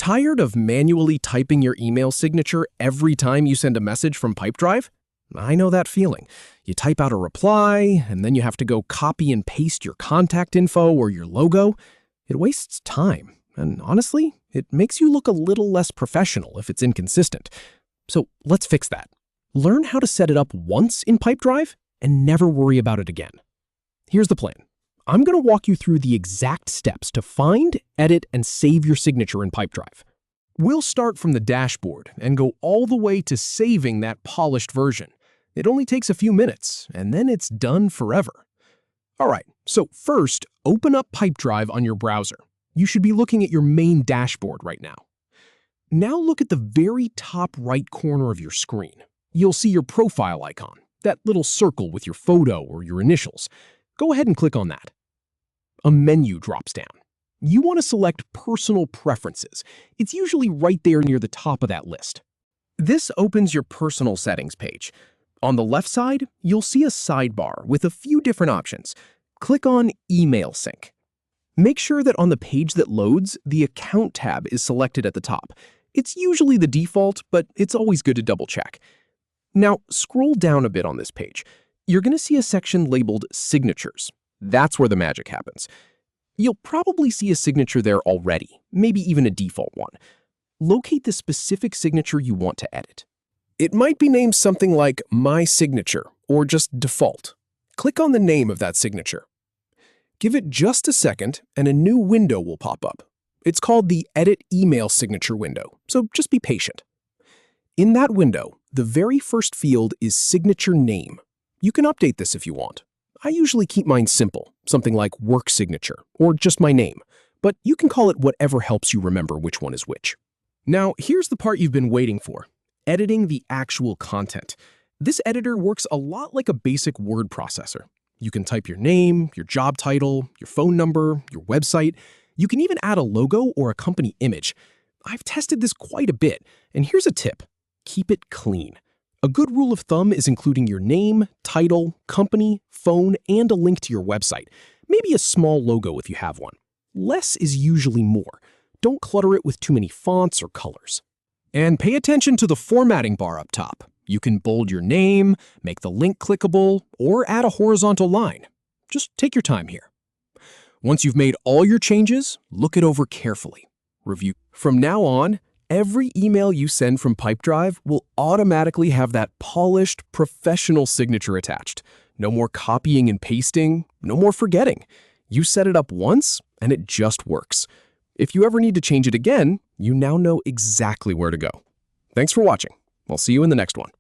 Tired of manually typing your email signature every time you send a message from Pipedrive? I know that feeling. You type out a reply, and then you have to go copy and paste your contact info or your logo. It wastes time, and honestly, it makes you look a little less professional if it's inconsistent. So let's fix that. Learn how to set it up once in Pipedrive and never worry about it again. Here's the plan. I'm going to walk you through the exact steps to find, edit, and save your signature in Pipedrive. We'll start from the dashboard and go all the way to saving that polished version. It only takes a few minutes, and then it's done forever. All right, so first, open up Pipedrive on your browser. You should be looking at your main dashboard right now. Now look at the very top right corner of your screen. You'll see your profile icon, that little circle with your photo or your initials. Go ahead and click on that. A menu drops down. You want to select Personal Preferences. It's usually right there near the top of that list. This opens your personal settings page. On the left side, you'll see a sidebar with a few different options. Click on Email Sync. Make sure that on the page that loads, the Account tab is selected at the top. It's usually the default, but it's always good to double check. Now, scroll down a bit on this page. You're going to see a section labeled Signatures. That's where the magic happens. You'll probably see a signature there already, maybe even a default one. Locate the specific signature you want to edit. It might be named something like My Signature or just Default. Click on the name of that signature. Give it just a second and a new window will pop up. It's called the Edit Email Signature window, so just be patient. In that window, the very first field is Signature Name. You can update this if you want. I usually keep mine simple, something like Work Signature or just my name, but you can call it whatever helps you remember which one is which. Now, here's the part you've been waiting for. Editing the actual content. This editor works a lot like a basic word processor. You can type your name, your job title, your phone number, your website. You can even add a logo or a company image. I've tested this quite a bit, and here's a tip. Keep it clean. A good rule of thumb is including your name, title, company, phone, and a link to your website. Maybe a small logo if you have one. Less is usually more. Don't clutter it with too many fonts or colors. And pay attention to the formatting bar up top. You can bold your name, make the link clickable, or add a horizontal line. Just take your time here. Once you've made all your changes, look it over carefully. Review. From now on, every email you send from Pipedrive will automatically have that polished, professional signature attached. No more copying and pasting, no more forgetting. You set it up once, and it just works. If you ever need to change it again, you now know exactly where to go. Thanks for watching. I'll see you in the next one.